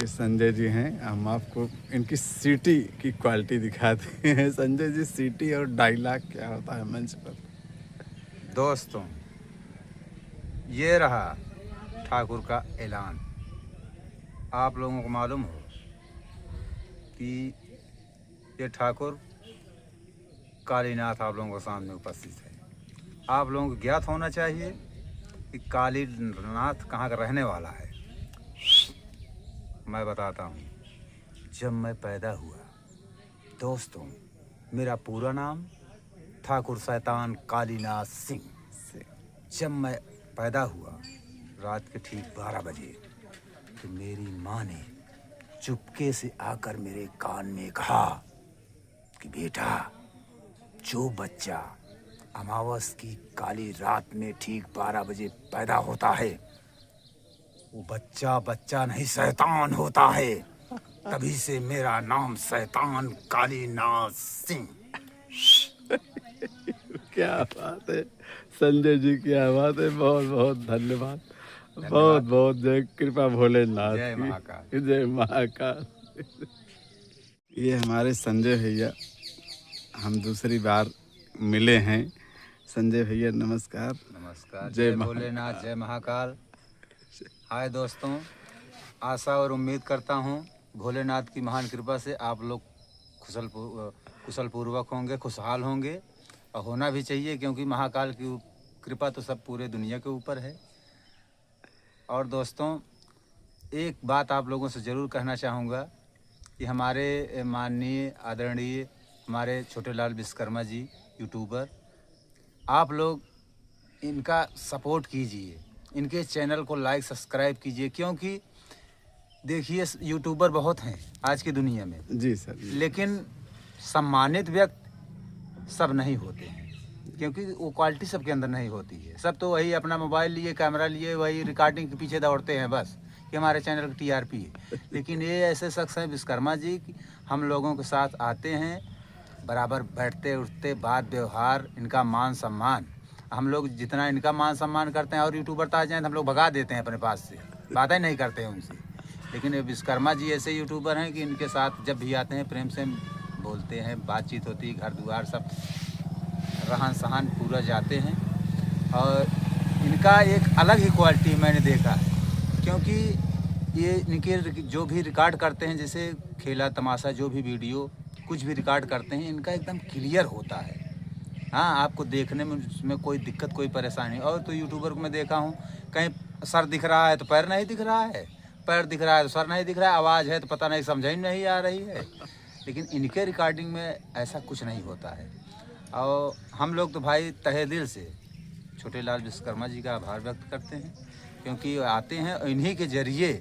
ये संजय जी हैं। हम आपको इनकी सीटी की क्वालिटी दिखाते हैं। संजय जी, सीटी और डायलॉग क्या होता है मंच पर? दोस्तों, ये रहा ठाकुर का ऐलान। आप लोगों को मालूम हो कि ये ठाकुर कालीनाथ आप लोगों के सामने उपस्थित है। आप लोगों को ज्ञात होना चाहिए कि कालीनाथ कहाँ का रहने वाला है। मैं बताता हूँ। जब मैं पैदा हुआ दोस्तों, मेरा पूरा नाम ठाकुर शैतान कालीनाथ सिंह। जब मैं पैदा हुआ रात के ठीक 12 बजे, तो मेरी माँ ने चुपके से आकर मेरे कान में कहा कि बेटा, जो बच्चा अमावस की काली रात में ठीक 12 बजे पैदा होता है, वो बच्चा बच्चा नहीं शैतान होता है। तभी से मेरा नाम शैतान कालीनाथ सिंह। क्या बात है संजय जी, क्या बात है। बहुत बहुत धन्यवाद। बहुत बहुत जय कृपा भोलेनाथ जय की। महाकाल। जय महाकाल। ये हमारे संजय भैया, हम दूसरी बार मिले हैं। संजय भैया नमस्कार। नमस्कार। जय जय भोलेनाथ, जय महाकाल। हाय दोस्तों, आशा और उम्मीद करता हूँ भोलेनाथ की महान कृपा से आप लोग कुशल पूर्वक होंगे, खुशहाल होंगे, और होना भी चाहिए, क्योंकि महाकाल की कृपा तो सब पूरे दुनिया के ऊपर है। और दोस्तों, एक बात आप लोगों से ज़रूर कहना चाहूँगा कि हमारे माननीय आदरणीय हमारे छोटे लाल विश्वकर्मा जी यूट्यूबर, आप लोग इनका सपोर्ट कीजिए, इनके चैनल को लाइक सब्सक्राइब कीजिए, क्योंकि देखिए यूट्यूबर बहुत हैं आज की दुनिया में। जी सर जी। लेकिन सम्मानित व्यक्ति सब नहीं होते हैं, क्योंकि वो क्वालिटी सबके अंदर नहीं होती है। सब तो वही अपना मोबाइल लिए, कैमरा लिए, वही रिकॉर्डिंग के पीछे दौड़ते हैं बस कि हमारे चैनल की टीआरपी है। लेकिन ये ऐसे शख्स हैं विश्वकर्मा जी कि हम लोगों के साथ आते हैं, बराबर बैठते उठते, बात व्यवहार, इनका मान सम्मान, हम लोग जितना इनका मान सम्मान करते हैं, और यूट्यूबर तो आ जाए तो हम लोग भगा देते हैं अपने पास से, बातें नहीं करते हैं उनसे। लेकिन ये विश्वकर्मा जी ऐसे यूट्यूबर हैं कि इनके साथ जब भी आते हैं प्रेम से बोलते हैं, बातचीत होती है, घर द्वार सब रहन सहन पूरा जाते हैं। और इनका एक अलग ही क्वालिटी मैंने देखा है, क्योंकि ये इनके जो भी रिकॉर्ड करते हैं, जैसे खेला तमाशा, जो भी वीडियो कुछ भी रिकॉर्ड करते हैं, इनका एकदम क्लियर होता है। हाँ, आपको देखने में उसमें कोई दिक्कत, कोई परेशानी। और तो यूट्यूबर को मैं देखा हूँ, कहीं सर दिख रहा है तो पैर नहीं दिख रहा है, पैर दिख रहा है तो सर नहीं दिख रहा है, आवाज़ है तो पता नहीं, समझ ही नहीं आ रही है। लेकिन इनके रिकॉर्डिंग में ऐसा कुछ नहीं होता है। और हम लोग तो भाई तहे दिल से छोटे लाल विश्वकर्मा जी का आभार व्यक्त करते हैं, क्योंकि आते हैं और इन्हीं के जरिए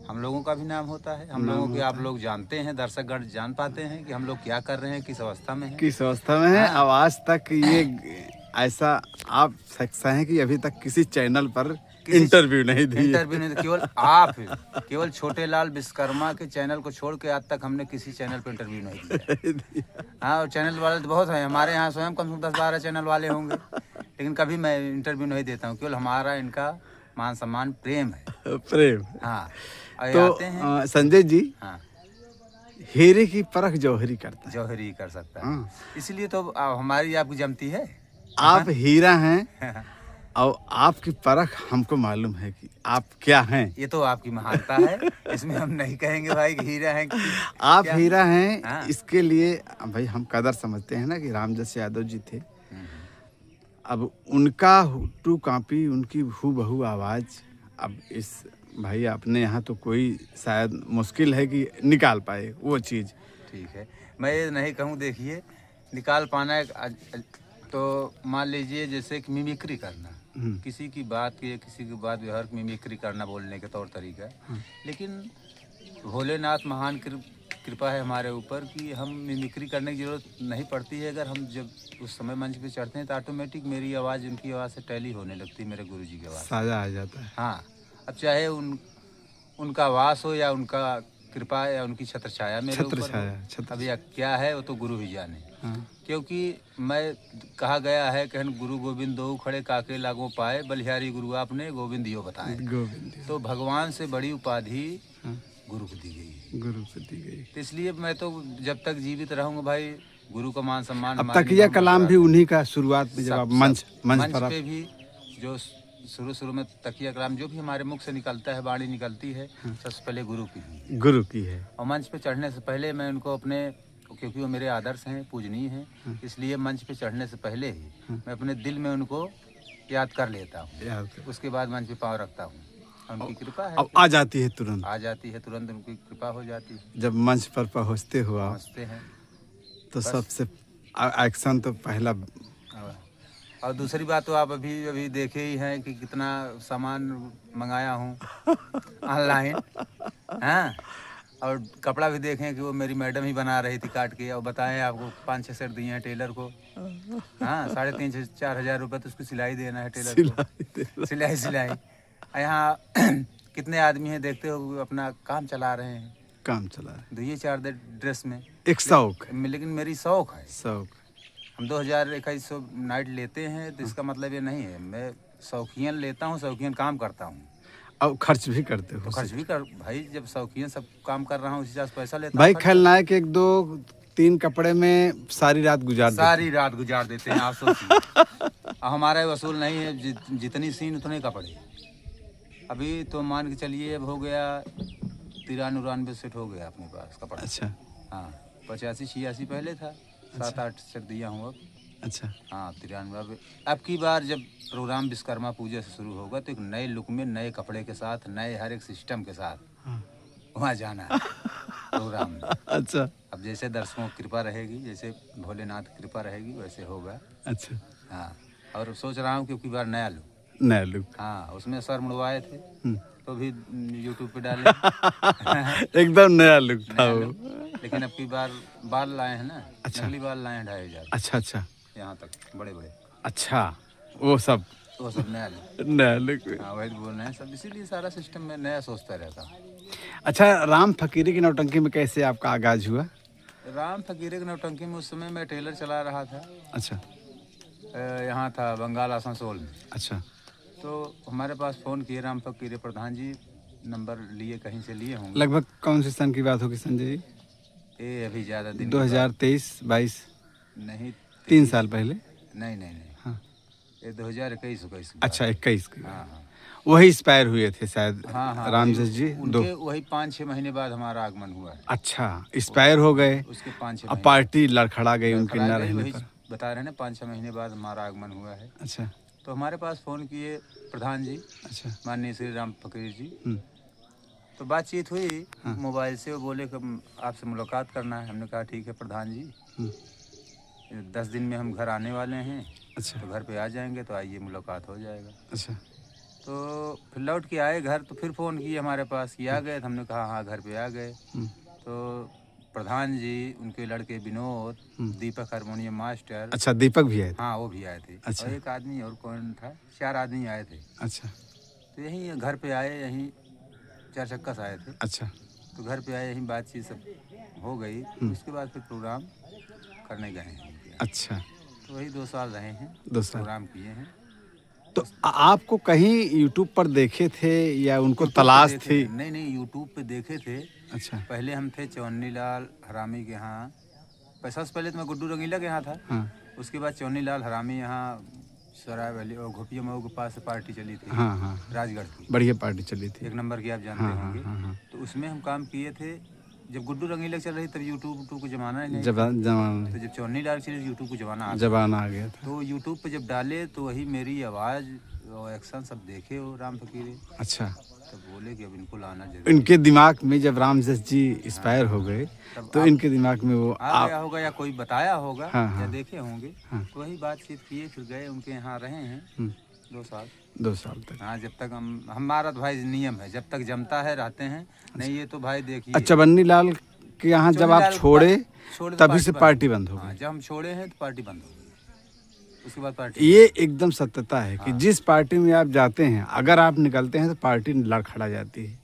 हम लोगों का भी नाम होता है। हम लोगों के आप लोग जानते हैं, दर्शकगण जान पाते हैं कि हम लोग क्या कर रहे हैं, किस अवस्था में हैं। किस अवस्था में है। अब आज तक ये ऐसा आप शख्स हैं कि अभी तक किसी चैनल पर इंटरव्यू नहीं दी। इंटरव्यू नहीं, केवल आप, केवल छोटे लाल विश्वकर्मा के चैनल को छोड़ के आज तक हमने किसी चैनल पर इंटरव्यू नहीं दिया। हाँ, और चैनल वाले तो बहुत हैं हमारे यहाँ, स्वयं कम से कम 10-12 चैनल वाले होंगे, लेकिन कभी मैं इंटरव्यू नहीं देता हूँ। केवल हमारा इनका मान सम्मान प्रेम है। प्रेम। हाँ, और तो आते हैं। संजय जी, हाँ, हीरे की परख जौहरी करता है। जौहरी कर सकता है। हाँ। इसलिए तो हमारी आपकी जमती है। आप हीरा हैं और आपकी परख हमको मालूम है कि आप क्या हैं। ये तो आपकी महानता है, इसमें हम नहीं कहेंगे भाई कि हीरा है कि आप क्या? हीरा हैं। हाँ। इसके लिए भाई हम कदर समझते हैं ना कि रामजस यादव जी थे। अब उनका टू कॉपी, उनकी हूबहू आवाज़, अब इस भाई अपने यहाँ तो कोई शायद मुश्किल है कि निकाल पाए वो चीज़। ठीक है, मैं ये नहीं कहूँ, देखिए निकाल पाना तो मान लीजिए जैसे कि मिमिक्री करना, किसी की बात की, किसी की बात व्यवहार मिमिक्री करना, बोलने के तौर तरीका। लेकिन भोलेनाथ महान कृपा है हमारे ऊपर कि हम मिमिक्री करने की ज़रूरत नहीं पड़ती है। अगर हम जब उस समय मंच पे चढ़ते हैं तो ऑटोमेटिक मेरी आवाज़ उनकी आवाज़ से टैली होने लगती है, मेरे गुरुजी की आवाज़। साझा आ जाता है। हाँ, अब चाहे उनका वास हो या उनका कृपा या उनकी छत्र छाया मेरे ऊपर हो, अब या क्या है वो तो गुरु ही जाने। हाँ। क्योंकि मैं कहा गया है कहन गुरु गोविंद दो खड़े काके लागो पाए, बलिहारी गुरु आपने गोविंद यो बताए। गोविंद। तो भगवान से बड़ी उपाधि हाँ। गुरु को दी गई है। गुरु को दी गई। तो इसलिए मैं तो जब तक जीवित रहूंगा भाई, गुरु का मान सम्मान अब हमारे तकिया निभाऊंगा कलाम भी बरकरार। उन्हीं का शुरुआत में जब आप मंच पर पे भी जो शुरू में तकिया कलाम जो भी हमारे मुख से निकलता है, वाणी निकलती है, सबसे पहले गुरु की ही। गुरु की है। और मंच पे चढ़ने से पहले मैं उनको अपने, क्योंकि वो मेरे आदर्श हैं, पूजनीय हैं, इसलिए मंच पे चढ़ने से पहले ही मैं अपने दिल में उनको याद कर लेता हूँ। उसके बाद मंच पे पाँव रखता हूँ। उनकी कृपा है, अब आ जाती है तुरंत। आ जाती है तुरंत, उनकी कृपा हो जाती है। जब मंच पर पहुंचते हो आप, पहुँचते हैं तो सबसे एक्शन तो पहला। और दूसरी बात तो आप अभी देखे ही हैं कि कितना सामान मंगाया हूँ ऑनलाइन। हाँ, और कपड़ा भी देखें कि वो मेरी मैडम ही बना रही थी काट के, और बताएं आपको 5-6 सेट दिए हैं टेलर को। हाँ, 3,500-4 हज़ार रुपये तो उसकी सिलाई देना है टेलर को। सिलाई यहाँ कितने आदमी हैं देखते हो, अपना काम चला रहे हैं, काम चला रहे। 2-4 ड्रेस में एक शौक है। लेकिन मेरी शौक है। शौक। हम 2,000-2,100 नाइट लेते हैं, तो इसका मतलब ये नहीं है मैं शौकियन लेता हूँ, शौकियन काम करता हूँ। अब खर्च भी करते हो? तो खर्च भी कर भाई, जब शौकियन सब काम कर रहा हूँ, उसी हिसाब से पैसा लेता भाई। हूँ। खलनायक 1-2-3 कपड़े में सारी रात गुजार देते हैं आप सोचिए। हमारा वसूल नहीं है, जितनी सीन उतने कपड़े। अभी तो मान के चलिए अब हो गया 93-94 सेट हो गया अपने पास कपड़ा। अच्छा। हाँ, 85-86 पहले था, 7-8 सेट दिया हूँ अब। अच्छा। हाँ, 93। अब की बार जब प्रोग्राम विश्वकर्मा पूजा से शुरू होगा तो एक नए लुक में, नए कपड़े के साथ, नए हर एक सिस्टम के साथ वहाँ जाना है प्रोग्राम में। अच्छा। अब जैसे दर्शकों की कृपा रहेगी, जैसे भोलेनाथ की कृपा रहेगी, वैसे होगा। अच्छा। हाँ, और सोच रहा हूँ कि अब की बार नया लुक। हाँ, उसमें सर मुड़वाए थे तो भी यूट्यूब पे डाले। एकदम नया लुक था वो। लेकिन अब की बार बाल लाए हैं ना। अच्छा। नकली बाल लाए हैं 2,500। अच्छा। यहाँ तक बड़े। अच्छा, वो सब नया लुक। हाँ, वही बोल रहे हैं सब, इसीलिए सारा सिस्टम में नया सोचता रहता हूँ। अच्छा, राम फकीरी की नौटंकी में कैसे आपका आगाज हुआ? राम फकीरी की नौटंकी में उस समय मैं टेलर चला रहा था। अच्छा। यहाँ था बंगाल आसनसोल में। अच्छा। तो हमारे पास फ़ोन किए राम फकीरी प्रधान जी, नंबर लिए, कहीं से लिए होंगे। लगभग कौन से सन की बात होगी संजय जी? ये अभी ज़्यादा दिन 2023-22 नहीं, 3 साल पहले। नहीं। हाँ। ये 2021। अच्छा, 21 की। हाँ। वही एक्सपायर हुए थे शायद। हाँ, रामजस जी। वही 5-6 महीने बाद हमारा आगमन हुआ है। अच्छा, एक्सपायर हो गए। उसके 5-6 अब पार्टी लड़खड़ा गई उनके न रहने पर। बता रहे हैं 5-6 महीने बाद हमारा आगमन हुआ है। अच्छा। तो हमारे पास फ़ोन किए प्रधान जी। अच्छा। माननीय श्री राम फकीर जी। तो बातचीत हुई। हाँ। मोबाइल से वो बोले कि आपसे मुलाकात करना है। हमने कहा ठीक है प्रधान जी, 10 दिन में हम घर आने वाले हैं। अच्छा। तो घर पे आ जाएंगे, तो आइए मुलाकात हो जाएगा। अच्छा। तो फिर लौट के आए घर, तो फिर फ़ोन किए हमारे पास कि आ गए। तो हमने कहा हाँ, घर पे आ गए। तो प्रधान जी, उनके लड़के विनोद, दीपक हारमोनियम मास्टर। अच्छा, दीपक भी आए थे? हाँ, वो भी आए थे। अच्छा। और एक आदमी और कौन था, 4 आदमी आए थे। अच्छा। तो यहीं घर पे आए, यहीं 4 चक्का से आए थे। अच्छा। तो घर पे आए, यहीं बातचीत सब हो गई। उसके बाद फिर प्रोग्राम करने गए हैं। अच्छा। तो वही 2 साल रहे हैं, 2 साल प्रोग्राम किए हैं। तो आपको कहीं यूट्यूब पर देखे थे या उनको तलाश थी? नहीं, यूट्यूब पे देखे थे। अच्छा। पहले हम थे चौन्नी लाल हरामी के यहाँ। सबसे पहले तो मैं गुड्डू रंगीला के यहाँ था। हाँ। उसके बाद चौन्नी लाल हरामी यहाँ सराय वैली और घोपिया मऊ के पास पार्टी चली थी। हाँ। राजगढ़ की बढ़िया पार्टी चली थी, 1 नंबर की, आप जानते होंगे। हाँ। तो उसमें हम काम किए थे। जब गुड्डू रंगीला चल रही तब यूट्यूब को जमाना ही नहीं। जमाना। तो जब चौन्नी लाल चली, यूट्यूब को जमाना आ गया था। तो यूट्यूब पे जब डाले तो वही मेरी आवाज़ और एक्शन सब देखे हो राम फकीरी। अच्छा। तो बोले कि अब इनको लाना जरूरी। इनके दिमाग में जब रामजस जी एक्सपायर हो गए, तो इनके दिमाग में वो आ गया होगा, या कोई बताया होगा। हाँ। या देखे होंगे। हाँ। तो वही बातचीत किए, फिर गए उनके यहाँ, रहे हैं 2 साल। 2 साल तक। हाँ, जब तक हमारा तो भाई नियम है, जब तक जमता है रहते हैं। नहीं, ये तो भाई देखिए। अच्छा, बन्नी लाल के यहाँ जब आप छोड़े तभी से पार्टी बंद हो गई? जब हम छोड़े हैं तो पार्टी बंद हो गई। उसके बाद पार्टी, ये एकदम सत्यता है कि जिस पार्टी में आप जाते हैं, अगर आप निकलते हैं तो पार्टी लड़खड़ा जाती है।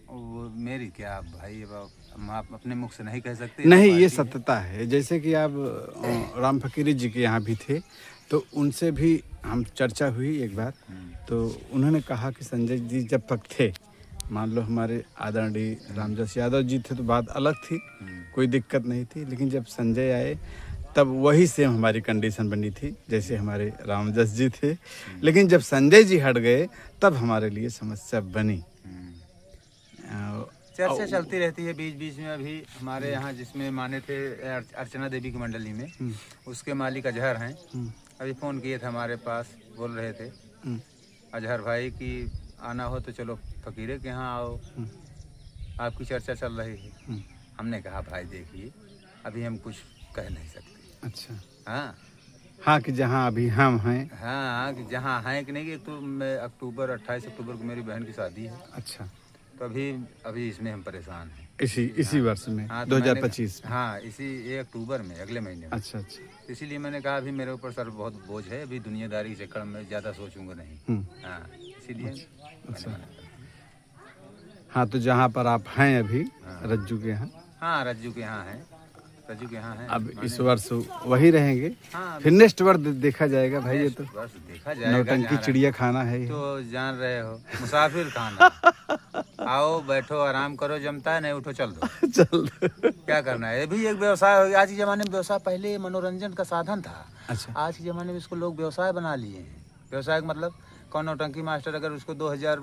वो मेरी क्या भाई, हम आप अपने मुख से नहीं कह सकते। नहीं, ये सत्यता है। जैसे कि आप राम फकीरी जी के यहाँ भी थे, तो उनसे भी हम चर्चा हुई एक बार। तो उन्होंने कहा कि संजय जी जब तक थे मान लो हमारे आदरणीय रामजस यादव जी थे तो बात अलग थी, कोई दिक्कत नहीं थी। लेकिन जब संजय आए तब वही सेम हमारी कंडीशन बनी थी जैसे हमारे रामजस जी थे। लेकिन जब संजय जी हट गए तब हमारे लिए समस्या बनी। चर्चा चलती रहती है बीच बीच में। अभी हमारे यहाँ जिसमें माने थे अर्चना देवी की मंडली में, उसके मालिक अजहर हैं। अभी फ़ोन किए थे हमारे पास, बोल रहे थे अजहर भाई कि आना हो तो चलो फकीरे के यहाँ आओ, आपकी चर्चा चल रही है। हमने कहा भाई देखिए अभी हम कुछ कह नहीं सकते। अच्छा। हाँ हाँ कि जहाँ अभी हम हैं। हाँ कि जहाँ हैं कि नहीं, कि तो मैं 28 अक्टूबर को मेरी बहन की शादी है। अच्छा। तो अभी इसमें हम परेशान हैं। इसी वर्ष में। हाँ, 2025 में। हाँ इसी 1 अक्टूबर में, अगले महीने में। अच्छा अच्छा। इसीलिए मैंने कहा अभी मेरे ऊपर सर बहुत बोझ है, अभी दुनियादारी के चक्कर में ज़्यादा सोचूंगा नहीं। हाँ इसीलिए अच्छा। मैंने मना कर दिया। हाँ तो जहाँ पर आप हैं अभी रज्जू के यहाँ। हाँ रज्जू के यहाँ है, रज्जू के यहाँ है। अब इस वर्ष वही रहेंगे। हाँ फिर नेक्स्ट वर्ष देखा जाएगा भाई। ये तो बस देखा जाएगा। नौटंकी चिड़िया खाना है ये। तो जान रहे हो मुसाफिर खाना। आओ बैठो आराम करो, जमता है नहीं उठो चल दो। चल क्या करना है, ये भी एक व्यवसाय हो गया। आज के ज़माने में व्यवसाय, पहले मनोरंजन का साधन था। अच्छा। आज के ज़माने में इसको लोग व्यवसाय बना लिए हैं। व्यवसाय का मतलब कौन नौटंकी मास्टर अगर उसको 2000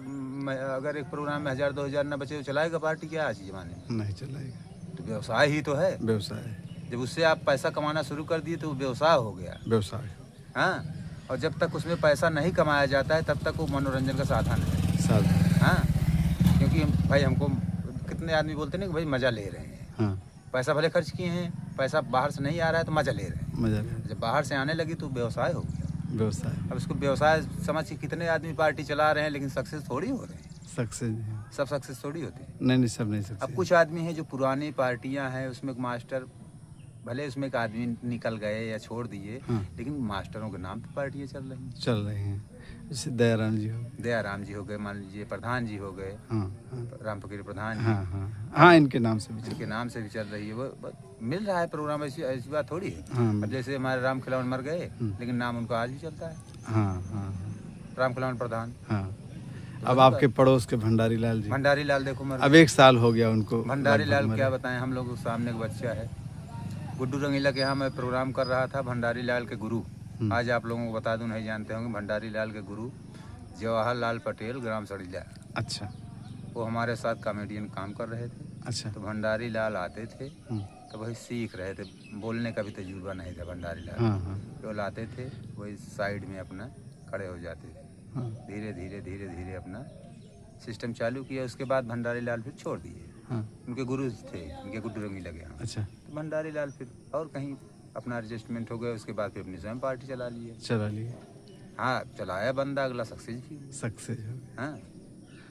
अगर एक प्रोग्राम में 1000-2000 न बचे तो चलाएगा पार्टी क्या आज के ज़माने में? नहीं चलाएगा। तो व्यवसाय ही तो है। व्यवसाय। जब उससे आप पैसा कमाना शुरू कर दिए तो वो व्यवसाय हो गया। व्यवसाय। हाँ, और जब तक उसमें पैसा नहीं कमाया जाता है तब तक वो मनोरंजन का साधन है। साधन। हाँ, क्योंकि भाई हमको कितने आदमी बोलते हैं कि भाई मज़ा ले रहे हैं। हाँ। पैसा भले खर्च किए हैं, पैसा बाहर से नहीं आ रहा है तो मज़ा ले रहे हैं। मजा ले। जब बाहर से आने लगी तो व्यवसाय हो गया। व्यवसाय। अब इसको व्यवसाय समझ के कितने आदमी पार्टी चला रहे हैं, लेकिन सक्सेस थोड़ी हो रहे हैं। सक्सेस। सब सक्सेस थोड़ी होती है। नहीं सब नहीं सक्सेस। अब कुछ आदमी हैं जो पुरानी पार्टियां हैं, उसमें मास्टर भले उसमें एक आदमी निकल गए या छोड़ दिए, लेकिन मास्टरों के नाम पे पार्टियां चल रही हैं। चल रही हैं। जैसे दयाराम जी हो गए। दयाराम जी हो गए, मान लीजिए प्रधान जी हो गए। हाँ हाँ। राम फकीर प्रधान जी। हाँ हाँ हाँ, इनके नाम से भी इनके नाम से भी चल रही है। वो मिल रहा है प्रोग्राम, ऐसी बात थोड़ी है। हाँ। अब जैसे हमारे राम खिलावन मर गए, लेकिन नाम उनका आज भी चलता है। हाँ हाँ राम खिलावन प्रधान। हाँ। अब आपके पड़ोस के भंडारी लाल जी। भंडारी लाल देखो मर अब 1 साल हो गया उनको। भंडारी लाल क्या बताएं, हम लोग सामने एक बच्चा है गुड्डू रंगीला के यहाँ मैं प्रोग्राम कर रहा था। भंडारी लाल के गुरु, आज आप लोगों को बता दूं, नहीं जानते होंगे, भंडारी लाल के गुरु जवाहरलाल पटेल ग्राम सड़ीला। अच्छा। वो हमारे साथ कॉमेडियन काम कर रहे थे। अच्छा। तो भंडारी लाल आते थे तो वही सीख रहे थे, बोलने का भी तजुर्बा नहीं था भंडारी लाल। हाँ हाँ। वो लाते थे, वही साइड में अपना खड़े हो जाते थे। हाँ। धीरे धीरे धीरे धीरे अपना सिस्टम चालू किया। उसके बाद भंडारी लाल फिर छोड़ दिए। हाँ। उनके गुरु थे, उनके गुड्डू रंगीला के यहाँ। अच्छा। तो भंडारी लाल फिर और कहीं अपना एडजस्टमेंट हो गया। उसके बाद फिर अपनी स्वयं पार्टी चला लिए। चला लिए। हाँ चलाया बंदा, अगला सक्सेस भी। सक्सेस हो गया। हाँ,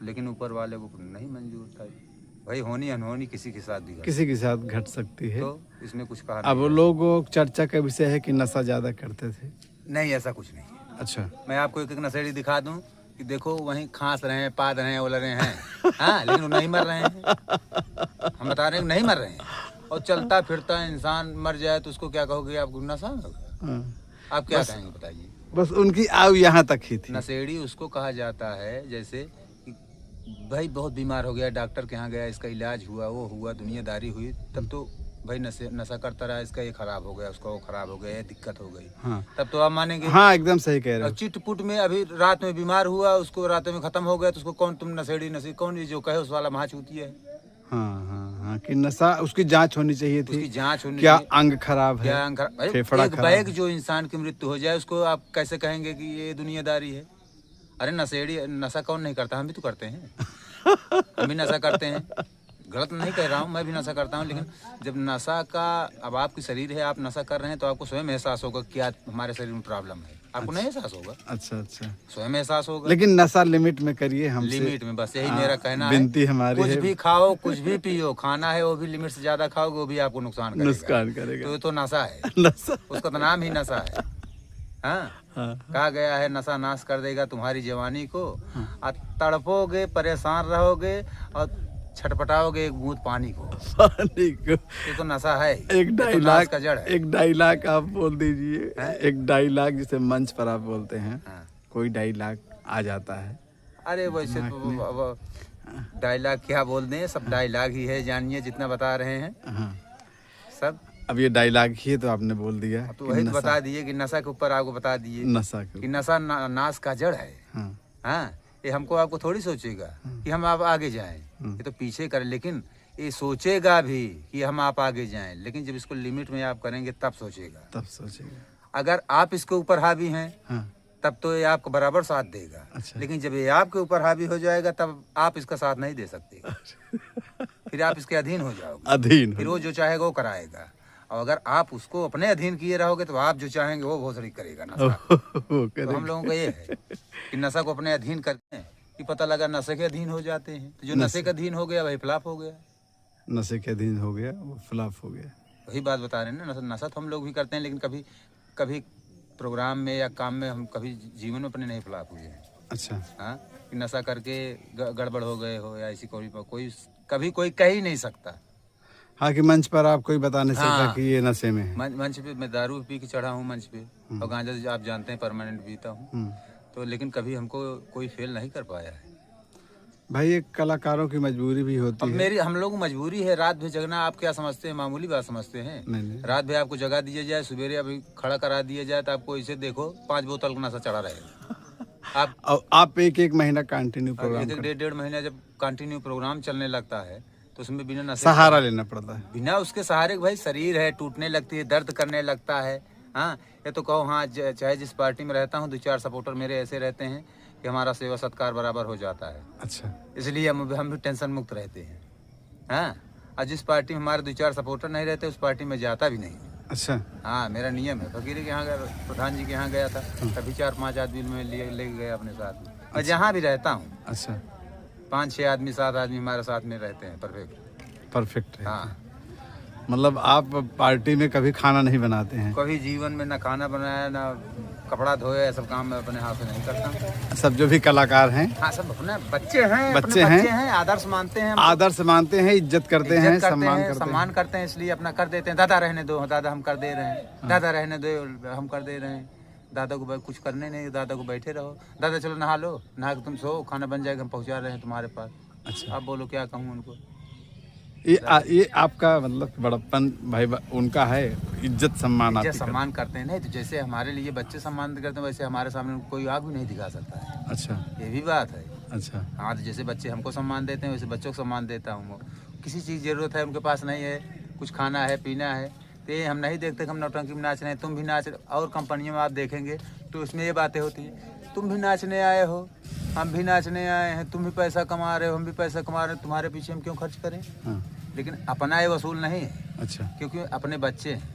लेकिन ऊपर वाले को नहीं मंजूर था। भाई होनी अनहोनी किसी के साथ भी किसी के साथ घट सकती है। तो इसमें कुछ कहा अब लोगों चर्चा का विषय है कि नशा ज्यादा करते थे। नहीं, ऐसा कुछ नहीं है। अच्छा। मैं आपको एक नशेड़ी दिखा दूं कि देखो वहीं खांस रहे हैं, पाद रहे हैं, उलर रहे हैं। हाँ, लेकिन वो नहीं मर रहे हैं। हम बता रहे हैं नहीं मर रहे हैं। और चलता फिरता इंसान मर जाए तो उसको क्या कहोगे, आपको नशा होगा? आप क्या कहेंगे बताइए? बस उनकी आयु यहाँ तक ही थी। नशेड़ी उसको कहा जाता है जैसे कि भाई बहुत बीमार हो गया, डॉक्टर के यहाँ गया, इसका इलाज हुआ, वो हुआ, दुनियादारी हुई, तब तो भाई नशा करता रहा, इसका ये खराब हो गया, उसका वो खराब हो गया, ये दिक्कत हो गई। हाँ। तब तो आप मानेंगे। हाँ एकदम सही कह रहे हो। चिटपुट में अभी रात में बीमार हुआ, उसको रात में खत्म हो गया, तो उसको कौन तुम नशेड़ी कौन ये जो कहे उस वाला महाचूती है। हाँ हाँ हाँ, कि नशा उसकी जांच होनी चाहिए थी। उसकी जांच होनी क्या चाहिए। अंग खराब है, क्या अंग खराब? फेफड़ा एक खराब बैग है। जो इंसान की मृत्यु हो जाए उसको आप कैसे कहेंगे कि ये दुनियादारी है? अरे नशेड़ी नशा कौन नहीं करता, हम भी तो करते हैं। हम भी नशा करते हैं, गलत नहीं कह रहा हूँ, मैं भी नशा करता हूँ। लेकिन जब नशा का, अब आपकी शरीर है, आप नशा कर रहे हैं तो आपको स्वयं एहसास होगा कि आज हमारे शरीर में प्रॉब्लम है। आपको नहीं एहसास होगा? अच्छा अच्छा। स्वयं एहसास होगा। लेकिन नशा लिमिट में करिए, हमसे लिमिट में, बस यही मेरा कहना विनती है। हमारी कुछ है। भी खाओ, कुछ भी पियो, खाना है वो भी लिमिट से ज्यादा खाओगे वो भी आपको नुकसान करेगा। तो ये तो नशा है। नशा, उसका तो नाम ही नशा है। हाँ, कहा गया है नशा नाश कर देगा तुम्हारी जवानी को, और तड़पोगे, परेशान रहोगे और छटपटाओगे एक बूंद पानी को। ये तो नशा है। एक डायलॉग का जड़ है। एक डायलॉग आप बोल दीजिए। एक डायलॉग जिसे मंच पर आप बोलते हैं। कोई डायलॉग आ जाता है। अरे वैसे तो डायलॉग क्या बोल दें, सब डायलॉग ही है, जानिए जितना बता रहे हैं हाँ। सब। अब ये डायलॉग ही तो आपने बोल दिया अब तो कि वही तो नशा, बता दिए कि नशा के ऊपर आपको बता दिए नशा कि के। नशा नाश का जड़ है। हाँ। हाँ, ये हमको आपको थोड़ी सोचेगा कि हम आप आगे जाएं, ये तो पीछे करें, लेकिन ये सोचेगा भी कि हम आप आगे जाएं, लेकिन जब इसको लिमिट में आप करेंगे तब सोचेगा। तब सोचेगा। अगर आप इसके ऊपर हावी हैं हाँ। तब तो ये आपको बराबर साथ देगा। अच्छा। लेकिन जब ये आपके ऊपर हावी हो जाएगा तब आप इसका साथ नहीं दे सकते, फिर आप इसके अधीन हो जाओगे, अधीन फिर हो। वो जो चाहेगा वो कराएगा। और अगर आप उसको अपने अधीन किए रहोगे तो आप जो चाहेंगे वो भोसड़ी करेगा नशा। तो हम लोगों का ये है कि नशा को अपने अधीन करते हैं कि पता लगा नशे के अधीन हो जाते हैं, तो जो नशे के अधीन हो गया वही फ्लॉप हो गया। नशे के अधीन हो गया वो फ्लॉप हो गया। वही बात बता रहे हैं ना, नशा तो हम लोग भी करते हैं, लेकिन कभी कभी प्रोग्राम में या काम में हम कभी जीवन में अपने नहीं फ्लॉप हुए हैं। अच्छा। हाँ, कि नशा करके गड़बड़ हो गए हो या ऐसी कोई कभी कोई कह ही नहीं सकता। हाँ, कि मंच पर आप कोई बता नहीं सकता हाँ। कि ये नशे में है। मंच पे मैं दारू पी के चढ़ा हूँ मंच पे, और गांजा आप जानते हैं परमानेंट पीता हूँ, तो लेकिन कभी हमको कोई फेल नहीं कर पाया है। भाई एक कलाकारों की मजबूरी भी होती अब है। हम लोग मजबूरी है, रात भर जगना। आप क्या समझते हैं, मामूली बात समझते हैं? नहीं। रात भर आपको जगा दिया जाए, सवेरे अभी खड़ा करा दिया जाए तो आपको इसे देखो 5 बोतल का नशा चढ़ा रहेगा। आप एक महीना कंटिन्यू प्रोग्राम एक डेढ़ महीना जब कंटिन्यू प्रोग्राम चलने लगता है तो उसमें बिना नशे सहारा लेना पड़ता है। बिना उसके सहारे भाई शरीर है टूटने लगती है, दर्द करने लगता है। हाँ, ये तो कहो, हाँ चाहे जिस पार्टी में रहता हूँ 2-4 सपोर्टर मेरे ऐसे रहते हैं कि हमारा सेवा सत्कार बराबर हो जाता है। अच्छा। इसलिए हम भी टेंशन मुक्त रहते हैं। हाँ, और जिस पार्टी में हमारे 2-4 सपोर्टर नहीं रहते उस पार्टी में जाता भी नहीं। अच्छा। हाँ, मेरा नियम है। फकीर के यहाँ गया, प्रधान जी के यहाँ गया था, कभी 4-5 आदमी में ले गया अपने साथ में। और जहाँ भी रहता हूँ अच्छा। 5-6 आदमी 7 आदमी हमारे साथ में रहते हैं। परफेक्ट है। हाँ, मतलब आप पार्टी में कभी खाना नहीं बनाते हैं? कभी जीवन में ना खाना बनाया ना कपड़ा धोया, ये सब काम मैं अपने हाथ से नहीं करता। सब जो भी कलाकार हैं, हाँ, सब अपने बच्चे हैं, बच्चे हैं, आदर्श मानते हैं, आदर्श मानते हैं, इज्जत करते हैं, सम्मान करते हैं, इसलिए अपना कर देते हैं। दादा रहने दो, दादा हम कर दे रहे हैं, दादा रहने दो हम कर दे रहे हैं। दादा को कुछ करने नहीं, दादा को बैठे रहो, दादा चलो नहा लो, नहा के तुम सो, खाना बन जाएगा, हम पहुंचा रहे हैं तुम्हारे पास। अच्छा। आप बोलो क्या कहूँ उनको। ये आपका मतलब बड़प्पन भाई उनका है, इज्जत सम्मान आप सम्मान करते हैं। नहीं तो जैसे हमारे लिए बच्चे सम्मान करते हैं वैसे हमारे सामने कोई आग भी नहीं दिखा सकता है। अच्छा। ये भी बात है। अच्छा। हाँ, तो जैसे बच्चे हमको सम्मान देते हैं वैसे बच्चों को सम्मान देता हूँ। किसी चीज़ जरूरत है उनके पास नहीं है, कुछ खाना है पीना है, तो ये हम नहीं देखते कि हम नौटंकी में नाच रहे हैं, तुम भी नाच। और कंपनियों में आप देखेंगे तो उसमें ये बातें होती हैं, तुम भी नाचने आए हो, हम भी नाचने आए हैं, तुम भी पैसा कमा रहे हो, हम भी पैसा कमा रहे हैं, तुम्हारे पीछे हम क्यों खर्च करें? हाँ। लेकिन अपना ये वसूल नहीं है। अच्छा। क्योंकि अपने बच्चे हैं,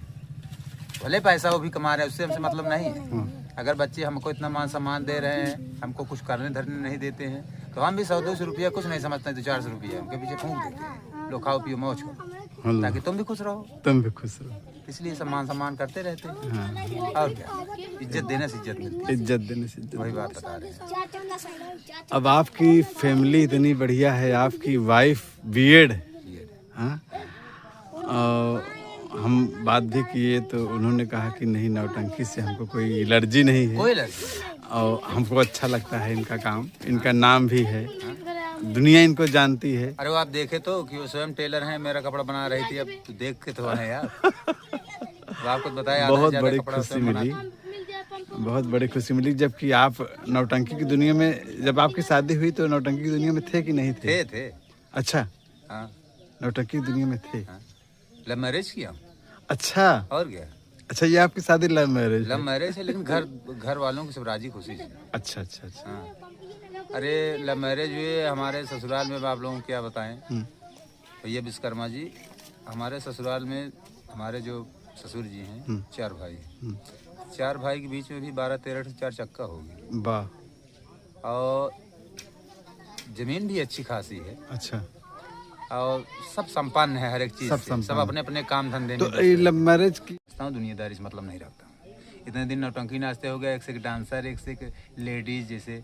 भले पैसा वो भी कमा रहे हैं, उससे हमसे मतलब नहीं है। हाँ। अगर बच्चे हमको इतना मान सम्मान दे रहे हैं, हमको कुछ करने धरने नहीं देते हैं, तो हम भी 100-200 रुपया कुछ नहीं समझते हैं, 200-400 रुपया उनके पीछे फूंक देते हैं। लो खाओ पियो मौज करो, ताकि तुम भी खुश रहो, तुम भी खुश रहो। इसलिए सम्मान करते रहते हैं। हाँ। और क्या, इज्जत देने से इज्जत मिलती है। इज्जत देने से इज्जत। वही बात बता रहे हैं। अब आपकी फैमिली इतनी बढ़िया है, आपकी वाइफ बीएड है। हाँ, हम बात भी किए तो उन्होंने कहा कि नहीं, नौटंकी से हमको कोई एलर्जी नहीं है, कोई एलर्जी और हमको अच्छा लगता है इनका काम, इनका नाम भी है, दुनिया इनको जानती है। अरे वो आप देखे तो कि वो स्वयं टेलर हैं, मेरा कपड़ा बना रही थी, अब तो देख के तो है यार। तो आपको बताया, बहुत बड़ी खुशी मिली, बहुत बड़ी खुशी मिली। जबकि आप नौटंकी की दुनिया में, जब आपकी शादी हुई तो नौटंकी की दुनिया में थे कि नहीं थे? थे। अच्छा। हाँ, नौटंकी की दुनिया में थे। हाँ। लव मैरिज किया। अच्छा। और क्या। अच्छा, ये आपकी शादी लव मैरिज? लव मैरिज है, लेकिन घर वालों की सब राजी खुशी से। अच्छा अच्छा अच्छा। हाँ। अरे लव मैरिज हुए हमारे ससुराल में, आप लोगों को क्या बताएं। भैया विश्वकर्मा जी, हमारे ससुराल में हमारे जो ससुर जी हैं 4 भाई, 4 भाई के बीच में भी 12-13 4 चक्का होगी। वाह। और जमीन भी अच्छी खासी है। अच्छा। और सब संपन्न है, हर एक चीज से। सब अपने अपने काम धंधे में। तो ये लव मैरिज की दुनियादारी से मतलब नहीं रखता। इतने दिन नौटंकी नाचते हो गए, एक से एक डांसर, एक से एक लेडीज, जैसे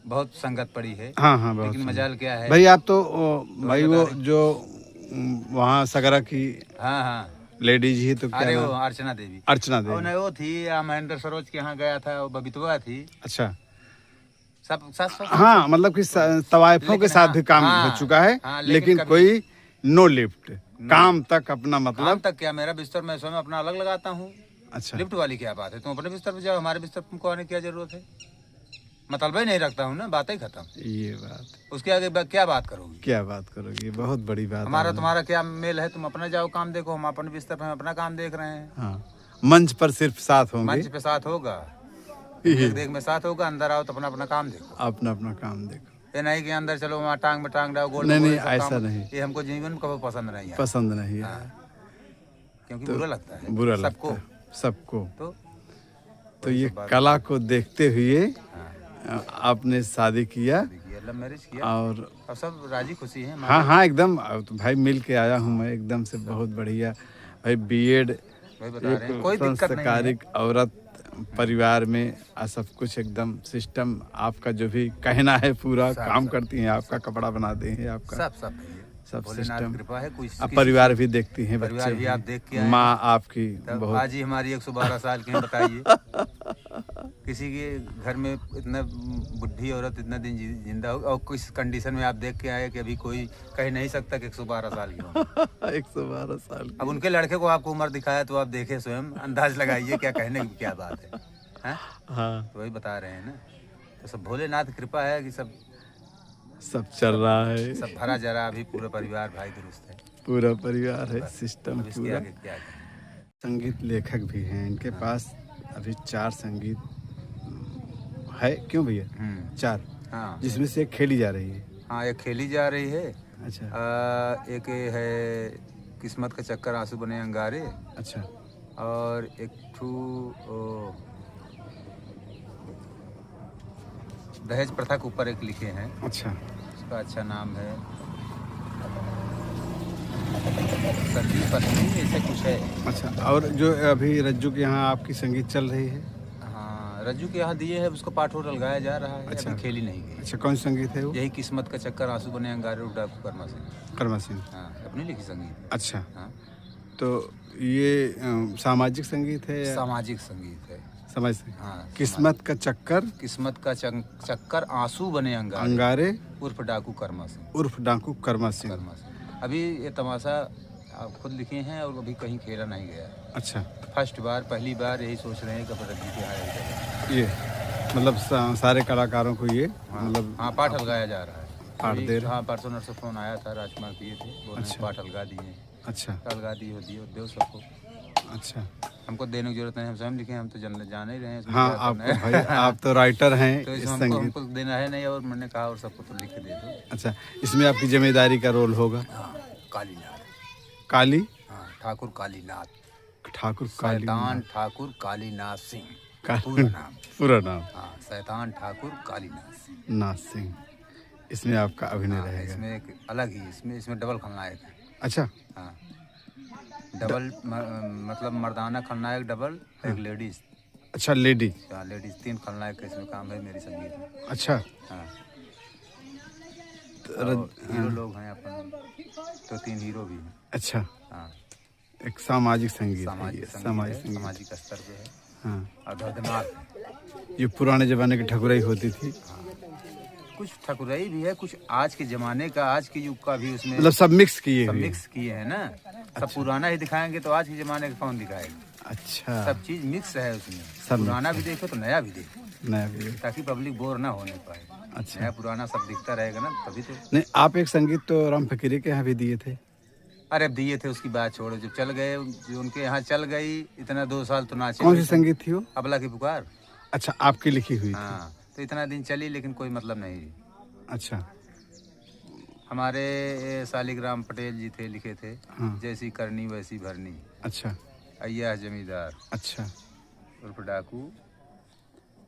बहुत संगत पड़ी है। हाँ हाँ, लेकिन मजाल क्या है भाई, आप तो भाई वो जो वहाँ सगरा की हाँ हाँ लेडीज ही तो क्या अरे वो नाम? अर्चना देवी। अर्चना देवी। वो थी, महेंद्र सरोज के यहाँ गया था, वो बबीतवा थी। अच्छा। सब सब हाँ, मतलब कि तवाइफों के लेकिन साथ हाँ, भी काम हाँ, हो चुका है, हाँ, लेकिन कभी- कोई नो लिफ्ट, काम तक अपना काम मतलब। तक क्या, मेरा बिस्तर मैं स्वयं अपना अलग लगाता हूँ। अच्छा, लिफ्ट वाली क्या बात है, तुम अपने बिस्तर पे जाओ, हमारे बिस्तर पे तुमको आने की क्या जरूरत है। मतलब ही नहीं रखता हूँ ना, बात ही खत्म। ये बात, उसके आगे क्या बात करोगी। क्या बात करोगे, बहुत बड़ी बात हमारा आपने। तुम्हारा क्या मेल है, तुम अपना जाओ काम देखो, हम अपने बिस्तर पे हम अपना काम देख रहे हैं। हाँ, मंच पर सिर्फ साथ होंगे, मंच पे साथ होगा, देख देख में साथ होगा, अंदर आओ तो अपना अपना काम देखो। अपना अपना काम देखो। ये नहीं कि अंदर चलो वहाँ टांग में टांग डालो, गोल नहीं, में नहीं, गोल, सब ऐसा काम। नहीं, ये हमको जीवन में कभी पसंद नहीं है, पसंद नहीं है। हाँ, क्योंकि तो बुरा लगता है बुरा सबको। लगता है सबको। तो तो ये कला को देखते हुए हाँ, आपने शादी किया, देखिए लव मैरिज किया और और सब राजी खुशी है। हाँ हाँ एकदम। अब तो भाई मिल के आया हूँ मैं एकदम से, बहुत बढ़िया भाई। बीएड, वही बता रहे हैं, एक कोई दिक्कत नहीं है। संस्कारिक औरत परिवार में सब कुछ एकदम सिस्टम, आपका जो भी कहना है पूरा काम करती हैं, आपका कपड़ा बनाते हैं, आपका सब सब सब भोलेनाथ सिस्टम। की कृपा है। कोई अब परिवार भी देखती हैं, परिवार बच्चे भी आप हैं, देख के आए माँ आपकी तब बहुत। आज ही हमारी 112 साल की है, बताइए। किसी के घर में इतना बुढ़ी औरत इतना दिन जिंदा हो और किस कंडीशन में आप देख के आए कि अभी कोई कह नहीं सकता कि 112 साल की हो। 112 साल अब उनके लड़के को आपको उम्र दिखाया तो आप देखे स्वयं, अंदाज लगाइए क्या कहने की क्या बात है, हैं? हाँ, तो वही बता रहे हैं ना। तो सब भोलेनाथ की कृपा है कि सब चल रहा है, सब भरा जरा, अभी पूरा परिवार भाई दुरुस्त है, पूरा परिवार है, सिस्टम अब इसके पूरा। आगे क्या करें। संगीत लेखक भी हैं इनके पास, अभी 4 संगीत है, क्यों भैया? 4, हाँ जिसमें से एक खेली जा रही है। हाँ, एक खेली जा रही है। अच्छा, एक ये है किस्मत का चक्कर आंसू बने अंगारे, अच्छा, और एक ठू दहेज प्रथा के ऊपर एक लिखे हैं, अच्छा, उसका अच्छा नाम है सती पत्नी, ऐसे कुछ है। अच्छा। और जो अभी रज्जू के यहाँ आपकी संगीत चल रही है? हाँ, रज्जू के यहाँ दिए है, उसको पाठ वोट लगाया जा रहा है। अच्छा। अभी खेली नहीं गई। अच्छा, कौन सा संगीत है वो? यही किस्मत का चक्कर आंसू बने अंगारे उठाकू कर्मा सिंह। कर्मा सिंह। हाँ, अपनी लिखी संगीत। अच्छा, हाँ, तो ये सामाजिक संगीत है या सामाजिक संगीत है। समझ से? हाँ, किस्मत का चक्कर, किस्मत का चक्कर आंसू बने अंगारे अंगारे उर्फ डाकू कर्मा सिंह। उर्फ डाकू कर्मा सिंह। कर्मा सिंह। अभी ये तमाशा आप खुद लिखे हैं और अभी कहीं खेला नहीं गया। अच्छा, फर्स्ट बार, पहली बार यही सोच रहे हैं कि अपन रज्जू के यहाँ यही करें। ये मतलब सारे कलाकारों को ये मतलब हाँ, पाठ अलगाया जा रहा है। पाठ अभी दे रहे। हाँ, परसों नरसों फोन आया था, राजकुमार दिए थे, बोले अच्छा। पाठ अलगा दिए, अच्छा, अलगा दिए दो सबको। अच्छा। हमको देने की जरूरत नहीं, हम स्वयं लिखे, हम तो जाने ही रहे हैं इसमें हाँ, क्या आप करना है। भाई आप तो राइटर हैं तो इस इसमें हमको संगीत। देना है नहीं, और मैंने कहा और सबको तो लिख के दे दो। अच्छा, इसमें आपकी जिम्मेदारी का रोल होगा? हाँ, कालीनाथ। काली हाँ, ठाकुर कालीनाथ, ठाकुर, काली शैतान ठाकुर कालीनाथ सिंह, का पूरा नाम। पूरा नाम हाँ, शैतान ठाकुर कालीनाथ सिंह। नाथ सिंह। इसमें आपका अभिनय हाँ, रहेगा? इसमें एक अलग ही, इसमें डबल खलनायक है। अच्छा, हाँ, डबल मतलब मर्दाना खलनायक डबल, एक लेडीज। अच्छा, लेडी। हाँ, लेडीज 3 खलनायक का इसमें काम है मेरी संगीत में। अच्छा, हाँ, तो और हीरो लोग हैं अपन, तो 3 हीरो भी हैं। अच्छा, हाँ, एक सामाजिक संगीत है सामाजिक ये, संगीत सामाजिक है, संगीत। सामाजिक स्तर पे है। हाँ, और दर्दनाक है। ये पुराने जमाने की ठकुराई होती थी, कुछ ठकुराई भी है, कुछ आज के जमाने का, आज के युग का भी उसमें मतलब सब मिक्स किए सब हुए। मिक्स किए हैं ना। सब पुराना ही दिखाएंगे तो आज के जमाने का कौन दिखाएगा। अच्छा, सब चीज मिक्स है उसमें, सब पुराना भी देखो तो नया भी देखो, नया भी। ताकि पब्लिक बोर ना होने पाए। अच्छा, नया पुराना सब दिखता रहेगा ना, तभी तो। नहीं, आप एक संगीत तो राम फकीरी के यहाँ भी दिए थे। अरे अब दिए थे, उसकी बात छोड़ो, जब चल गए, जो उनके यहाँ चल गई, इतना 2 साल तो नाचे। कौन सी संगीत थी वो? अबला की पुकार। अच्छा, आपकी लिखी हुई थी? हाँ, तो इतना दिन चली, लेकिन कोई मतलब नहीं। अच्छा, हमारे शालिग्राम पटेल जी थे, लिखे थे, हाँ। जैसी करनी वैसी भरनी, अच्छा, अय्या जमींदार अच्छा, उर्फ डाकू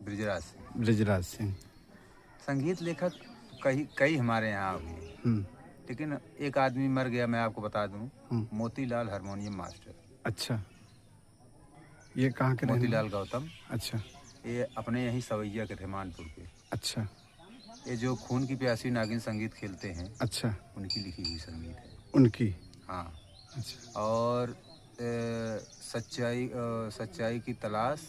ब्रिजराज सिंह। ब्रिजराज सिंह। संगीत लेखक कई हमारे यहाँ हुए, लेकिन एक आदमी मर गया, मैं आपको बता दूं, मोतीलाल हारमोनियम मास्टर। अच्छा, ये कहाँ के रहने? मोतीलाल गौतम। अच्छा, ये अपने यहीं सवैया के थे, मानपुर के। अच्छा, ये जो खून की प्यासी नागिन संगीत खेलते हैं, अच्छा, उनकी लिखी हुई संगीत है। उनकी? हाँ, अच्छा, और सच्चाई की तलाश,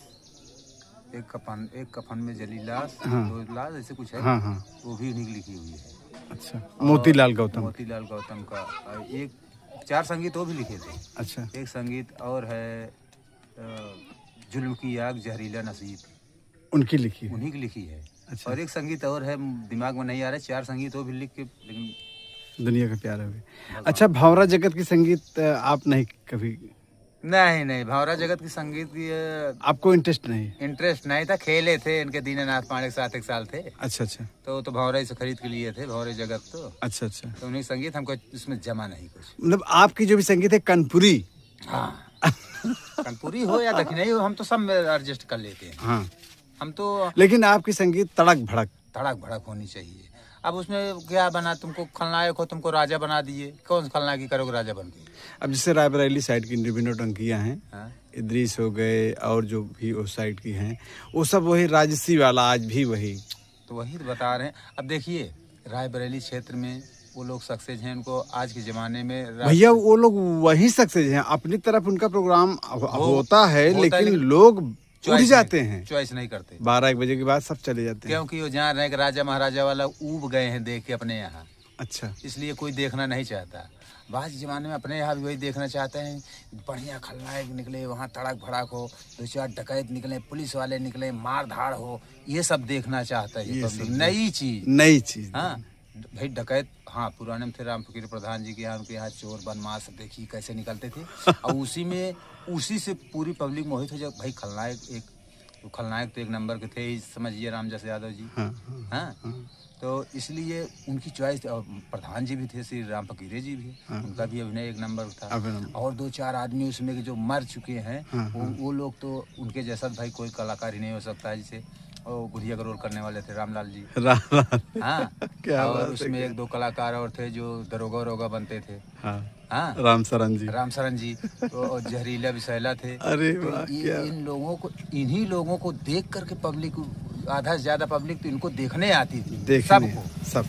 एक कफन में जली लाश, हाँ। 2 लाश ऐसे कुछ है। हाँ हाँ। वो भी उन्हीं की लिखी हुई है। अच्छा, मोतीलाल गौतम। मोतीलाल गौतम का। और एक 4 संगीत वो भी लिखे थे। अच्छा, एक संगीत और है जुल्म की आग जहरीला नसीब, उनकी लिखी है। उन्हीं की लिखी है। अच्छा। और एक संगीत और है, दिमाग में नहीं आ रहा, 4 संगीत वो भी लिख के, लेकिन दुनिया का प्यार हो गया। अच्छा, भंवरा जगत की संगीत आप नहीं कभी? नहीं, भंवरा जगत की संगीत की आपको इंटरेस्ट नहीं? इंटरेस्ट नहीं था। खेले थे इनके दीनानाथ पांडे के साथ 1 साल थे। अच्छा अच्छा। तो भंवरा से खरीद के लिए थे, भंवरे जगत। तो अच्छा अच्छा। तो उन्हीं संगीत हमको उसमें जमा नहीं कुछ। मतलब आपकी जो भी संगीत है कनपुरी? हाँ। कनपुरी हो या दक्षिणी हो, हम तो सब में एडजस्ट कर लेते हैं। हाँ। हम तो लेकिन आपकी संगीत तड़क भड़क? धड़क भड़क होनी चाहिए। अब उसमें क्या बना, तुमको खलनायक हो, तुमको राजा बना दिए, कौन सा खलनायक ही करोगे राजा बन के? अब जैसे रायबरेली साइड की निर्विनो टंकियाँ हैं, हाँ? इदरीस हो गए और जो भी उस साइड की हैं, वो सब वही राजसी वाला आज भी वही। तो वही तो बता रहे हैं। अब देखिए रायबरेली क्षेत्र में वो लोग सक्सेस हैं, उनको आज के ज़माने में भैया वो लोग वही सक्सेस हैं। अपनी तरफ उनका प्रोग्राम होता है, लेकिन लोग उठ जाते हैं, चॉइस नहीं करते। 12-1 बजे के बाद सब चले जाते हैं। क्योंकि वो जान रहे हैं कि राजा महाराजा वाला ऊब गए हैं देख के अपने यहाँ, अच्छा। इसलिए कोई देखना नहीं चाहता। बाद ज़माने में अपने यहाँ भी वही देखना चाहते हैं, बढ़िया खलनायक निकले, वहाँ तड़क भड़क हो, 2-4 डकैत निकले, पुलिस वाले निकले, मार धाड़ हो, ये सब देखना चाहता है पब्लिक। नई चीज़। हाँ भाई, डकैत, हाँ पुराने में थे राम फकीर प्रधान जी के यहाँ, उनके यहाँ चोर बदमाश सब देखिए कैसे निकलते थे। और उसी से पूरी पब्लिक मोहित हो जाए। भाई खलनायक तो 1 नंबर के थे ही, समझिए रामजस यादव जी। हाँ। तो इसलिए उनकी चॉइस। और प्रधान जी भी थे, श्री राम फकीरे जी भी, उनका भी अभिनय 1 नंबर था। और 2-4 आदमी उसमें के जो मर चुके हैं, वो लोग तो उनके जैसा भाई कोई कलाकार ही नहीं हो सकता है। जैसे वो गुड़िया का रोल करने वाले थे रामलाल जी। हाँ। क्या और उसमें 1-2 कलाकार और थे जो दरोगा बनते थे। हाँ, राम सरन जी तो जहरीला विशैला थे। अरे तो वाह, क्या इन्हीं लोगों को देख करके पब्लिक, आधा से ज्यादा पब्लिक तो इनको देखने आती थी, सब।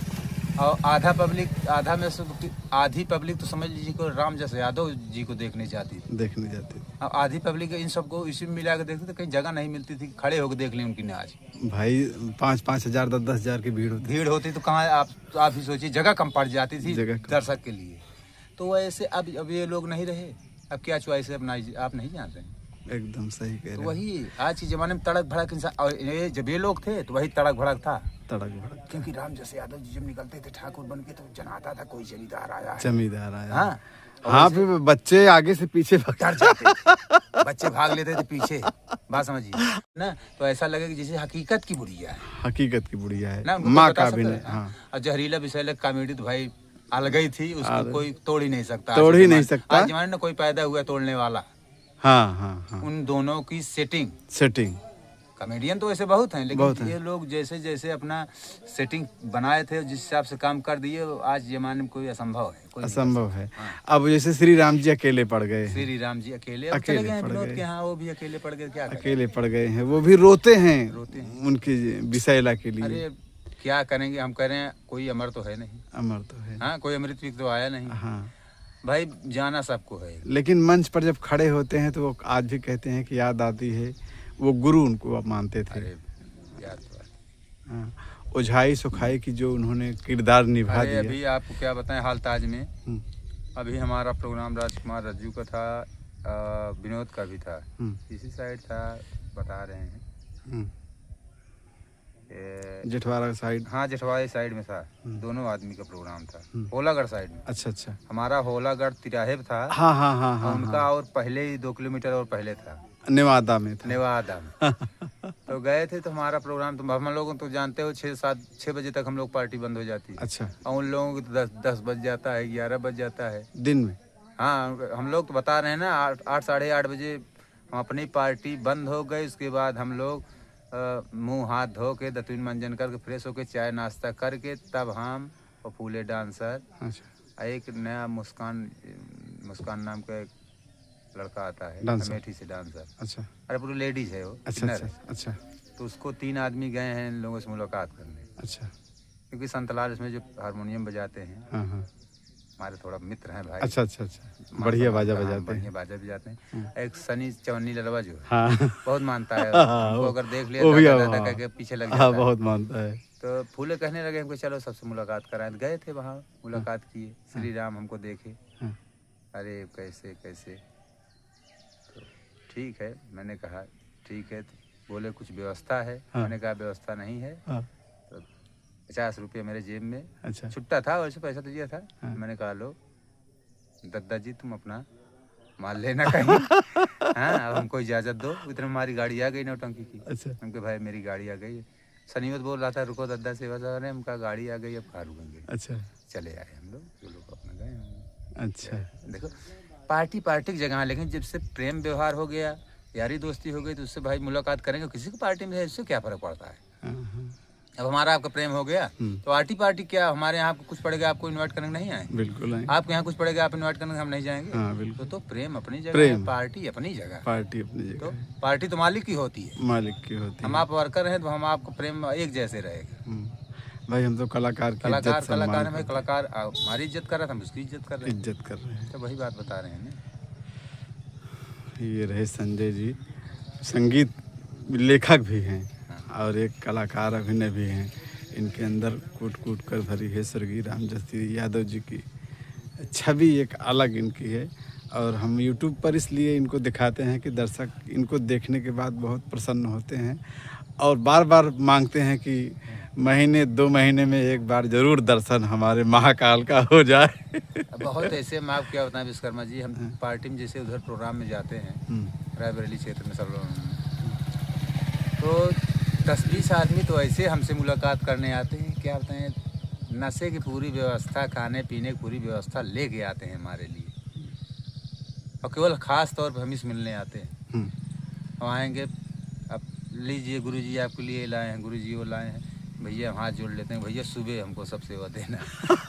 और आधा में से आधी पब्लिक तो समझ लीजिए को रामजस यादव जी को देखने जाती थी। और आधी पब्लिक इन सबको इसी में मिला के देखते थे, कहीं जगह नहीं मिलती थी खड़े होकर देख लें उनकी नाच। भाई 5-5 हजार 10-10 हजार की भीड़ होती तो कहाँ आप ही सोचिए, जगह कम पड़ जाती थी दर्शक के लिए। तो वैसे अब ये लोग नहीं रहे, अब क्या चॉइस है अपना आप नहीं जानते हैं। एकदम सही कह रहे हैं। तो वही आज के जमाने में तड़क भड़क इंसान, और जब ये लोग थे तो वही तड़क भड़क था। क्योंकि रामजस यादव जी जब निकलते थे ठाकुर बन के, तो जनाता था कोई जमींदार आया। हाँ, हाँ, फिर बच्चे आगे से पीछे भाग जाते, बच्चे भाग लेते थे पीछे, बात समझिए ना। तो ऐसा लगे कि जैसे हकीकत की बुढ़िया है ना, माँ का भी नहीं। हाँ। और जहरीला विशैला कॉमेडी तो भाई अलग ही थी, उसको कोई तोड़ ही नहीं सकता। आज जमाने में कोई पैदा हुआ तोड़ने वाला। हाँ। उन दोनों की सेटिंग कॉमेडियन तो ऐसे बहुत हैं, लेकिन ये लोग जैसे अपना सेटिंग बनाए थे, जिस हिसाब से काम कर दिए, आज जमाने में कोई असंभव है। हाँ। अब जैसे श्री राम जी अकेले पड़ गए, चले गए विनोद के यहाँ, वो भी अकेले पड़ गए। क्या अकेले पड़ गए हैं, वो भी रोते हैं उनकी विशैला के लिए। अरे क्या करेंगे, हम कह रहे हैं कोई अमर तो है नहीं। हाँ, कोई अमृत तो आया नहीं। हाँ भाई, जाना सबको है। लेकिन मंच पर जब खड़े होते हैं तो वो आज भी कहते हैं कि याद आती है, वो गुरु उनको आप मानते थे। हाँ, ओझाई सुखाई की जो उन्होंने किरदार निभा दिया। अभी आपको क्या बताएं, हाल ताज में अभी हमारा प्रोग्राम राजकुमार रज्जू का था, विनोद का भी था, इसी साइड था, बता रहे हैं जेठवाड़ा साइड। हाँ, जेठवाड़ा साइड में था। दोनों आदमी का प्रोग्राम था, होलागढ़ साइड में। अच्छा। हमारा होलागढ़ तिराहे पे था। हाँ। उनका और पहले ही 2 किलोमीटर और पहले था, नेवादा में। तो गए थे, तो हमारा प्रोग्राम, तो हम लोगों तो जानते हो 6 बजे तक हम लोग पार्टी बंद हो जाती है। अच्छा। और उन लोगों की तो 10 बज जाता है, 11 बज जाता है दिन में। हाँ, हम लोग तो बता रहे हैं ना, 8 साढ़े 8 बजे हम अपनी पार्टी बंद हो गई। उसके बाद हम लोग मुंह हाथ धो के, दतुन मंजन करके, फ्रेश होके, चाय नाश्ता करके, तब हम और फूले डांसर, एक नया मुस्कान नाम का एक लड़का आता है अमेठी से डांसर। अच्छा। अरे पूरी लेडीज है वो। अच्छा। तो उसको 3 आदमी गए हैं इन लोगों से मुलाकात करने। अच्छा। क्योंकि संतलाल इसमें जो हारमोनियम बजाते हैं, हमारे थोड़ा मित्र हैं भाई। अच्छा अच्छा अच्छा, बढ़िया बाजा बजाते हैं। बढ़िया बाजा बजाते हैं। एक सनी चवन्नी लड़वा जो है हाँ बहुत मानता है, हाँ, हमको वो- अगर देख लिया वो भी दादा हाँ, दादा कह के पीछे लग हाँ जाता है। बहुत मानता है। तो फूले कहने लगे हमको चलो सबसे मुलाकात कराएं। गए थे वहाँ, मुलाकात किए, श्री राम हमको देखे। हाँ। अरे कैसे कैसे, तो ठीक है, मैंने कहा ठीक है। तो बोले कुछ व्यवस्था है? हाँ। मैंने कहा व्यवस्था नहीं है। हाँ, तो 50 रुपये मेरे जेब में अच्छा छुट्टा था, वैसे पैसा तो दिया था। हाँ। मैंने कहा लो दद्दा जी तुम अपना माल लेना कहीं। हाँ अब हमको इजाज़त दो। इतने में हमारी गाड़ी आ गई नौटंकी की। अच्छा हमके भाई मेरी गाड़ी आ गई। सनीवत बोल रहा था रुको दद्दा सेवा ने, हमका गाड़ी आ गई अब कहाँ रुकेंगे। अच्छा चले आए हम लोग, जो लोग अपना गए हम। अच्छा देखो पार्टी पार्टी की जगह, लेकिन जब से प्रेम व्यवहार हो गया, यारी दोस्ती हो गई, तो उससे भाई मुलाकात करेंगे किसी को पार्टी में, इससे क्या फ़र्क पड़ता है। हाँ, हाँ, अब हमारा आपका प्रेम हो गया तो आर्टी पार्टी क्या, हमारे यहाँ आपको कुछ पड़ेगा आपको इनवाइट करने नहीं आए, बिल्कुल है। आपके यहाँ कुछ पड़ेगा आप इनवाइट करने हम नहीं जाएंगे। हाँ बिल्कुल, तो प्रेम अपनी जगह प्रेम। है, पार्टी अपनी जगह है। पार्टी अपनी जगह तो है, पार्टी तो मालिक की होती है, मालिक की होती हम है। आप वर्कर हैं तो हम आपको प्रेम एक जैसे रहेगा। भाई हम तो कलाकार की कलाकार इज्जत कलाकार सम्मान है भाई, कलाकार हमारी इज्जत कर रहा था, हम उसकी इज्जत कर रहे हैं। इज्जत कर रहे हैं। तो वही बात बता रहे हैं ना। ये रहे संजय जी, संगीत लेखक भी हैं और एक कलाकार अभिनय भी हैं। इनके अंदर कूट कूट कर भरी है स्वर्गीय रामजसी यादव जी की छवि, एक अलग इनकी है। और हम यूट्यूब पर इसलिए इनको दिखाते हैं कि दर्शक इनको देखने के बाद बहुत प्रसन्न होते हैं और बार बार मांगते हैं कि महीने 2 महीने में एक बार जरूर दर्शन हमारे महाकाल का हो जाए। बहुत ऐसे हम आप क्या बताएं विश्वकर्मा जी, हम पार्टी में जैसे उधर प्रोग्राम में जाते हैं रायबरेली क्षेत्र में सब लोग, तो 10-20 आदमी तो ऐसे हमसे मुलाकात करने आते हैं, क्या होते हैं, नशे की पूरी व्यवस्था, खाने पीने की पूरी व्यवस्था लेके आते हैं हमारे लिए, और केवल ख़ास तौर पर हम इस मिलने आते हैं। हम आएंगे, अब लीजिए गुरुजी आपके लिए लाए हैं, गुरुजी वो लाए हैं, भैया हम हाथ जोड़ लेते हैं, भैया सुबह हमको सब सेवा देना,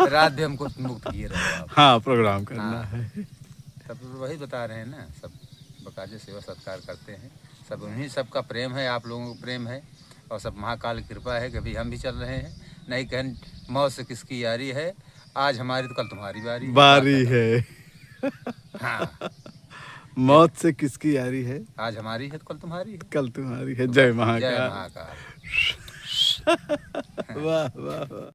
रात भी हमको मुक्त किए रहो आप। हाँ प्रोग्राम करना हाँ। है। सब वही बता रहे हैं ना, सब बकायदे सेवा सत्कार करते हैं, सब उन्हीं सबका प्रेम है, आप लोगों का प्रेम है, और सब महाकाल की कृपा है कि अभी हम भी चल रहे हैं। नहीं कहें मौत से किसकी यारी है, आज हमारी तो कल तुम्हारी बारी है। हाँ मौत से किसकी यारी है, आज हमारी है तो कल तुम्हारी है। कल तुम्हारी है। जय जय महाकाल। महाकाल। वाह वाह वाह।